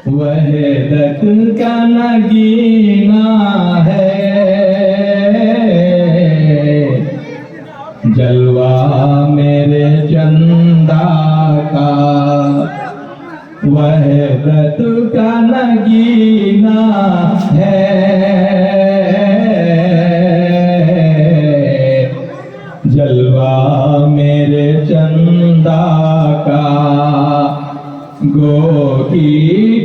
वहदत का नगीना है, जलवा मेरे चंदा का। वहदत का नगीना है, जलवा मेरे चंदा का। गोकी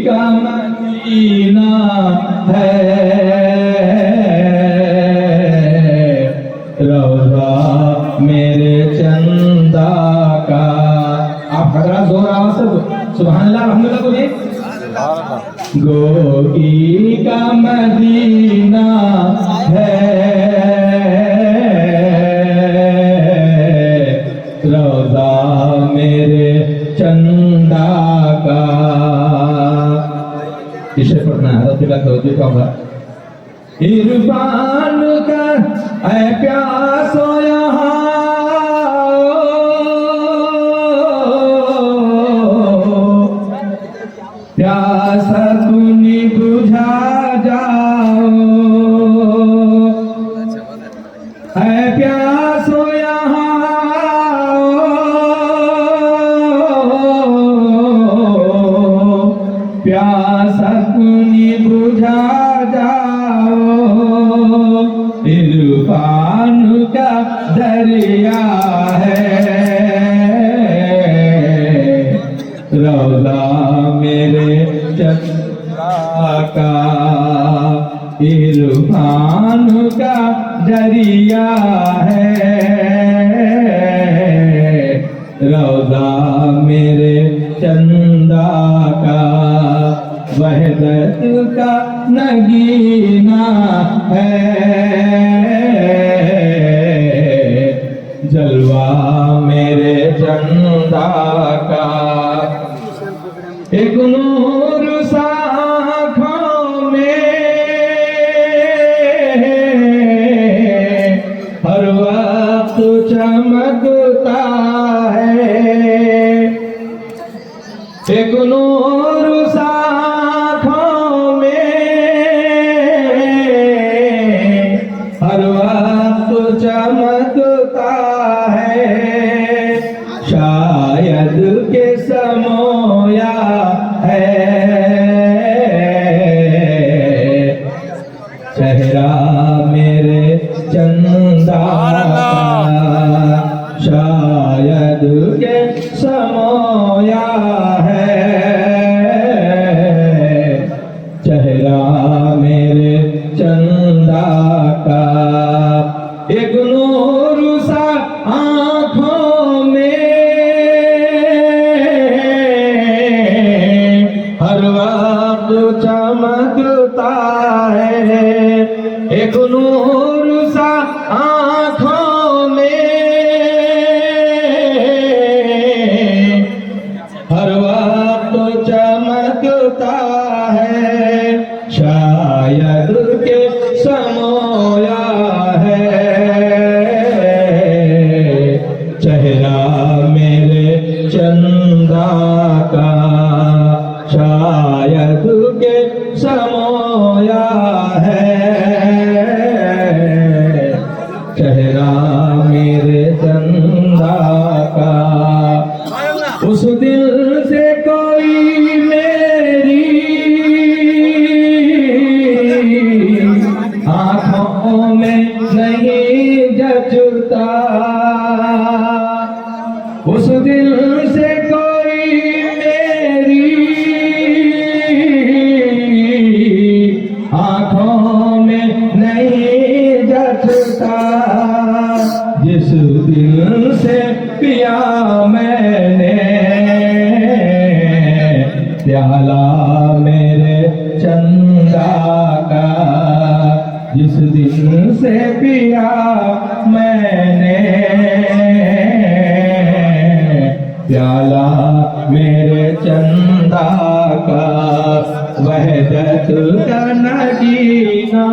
का मदीना है, रौज़ा मेरे चंदा का। आप हजरा जोर आवाज से सुभान अल्लाह अल्हम्दुलिल्लाह बोलिए। गोकी का मदीना है, रौज़ा मेरे चंदा का। इसे पढ़ना है रब्बिला तवज्जो कहूँगा। इरफान का ऐ प्यासो यहाँ, प्यास अपनी बुझा जाओ। ऐ प्यासो यहाँ प्यास अपनी बुझा जाओ। इरफान का दरिया है, रौज़ा मेरे चंदा का। इरफान का दरिया है, रौज़ा मेरे चंदा का। वहदत का नगीना है, जलवा मेरे चंदा का। एक नूर सा आँखों में हर वक्त चमकता है। एक नूर सा आँखों में हर वक्त चमकता है। शायद के समोया है, चेहरा मेरे चंदा का। शायद के समोया है, चेहरा मेरे चंदा का। एक नूर सा आँखों में हर वक्त चमकता है। एक नूर सा आँखों में हर वक्त चमकता है। शायद के समोया है, चेहरा मेरे चंदा का। शायद के समोया है, चेहरा मेरे चंदा का। उस दिल से कोई मेरी आँखों में नहीं जचता। उस दिल से कोई मेरी आँखों में नहीं जचता। जिस दिल से पिया मैंने प्याला मेरे चंदा का। जिस दिन से पिया मैंने प्याला मेरे चंदा का। वहदत का नगीना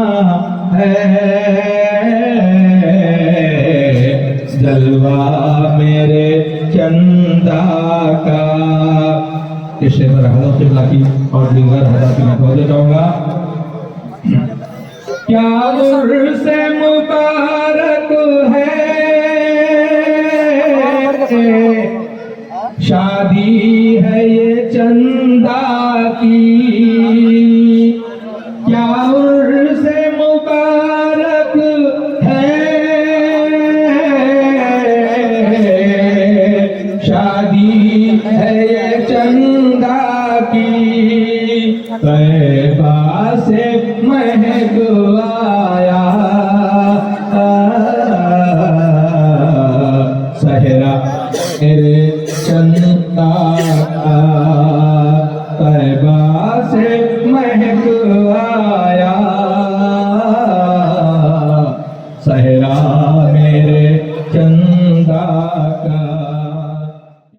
है, जलवा मेरे चंदा का। कि शेख हजरत किबला की और दीगर हजरत की मैं तवज्जो चाहूंगा। क्या उर्स मुबारक है, शादी है ये चंदा की, क्या उर्स मुबारक है, शादी है ये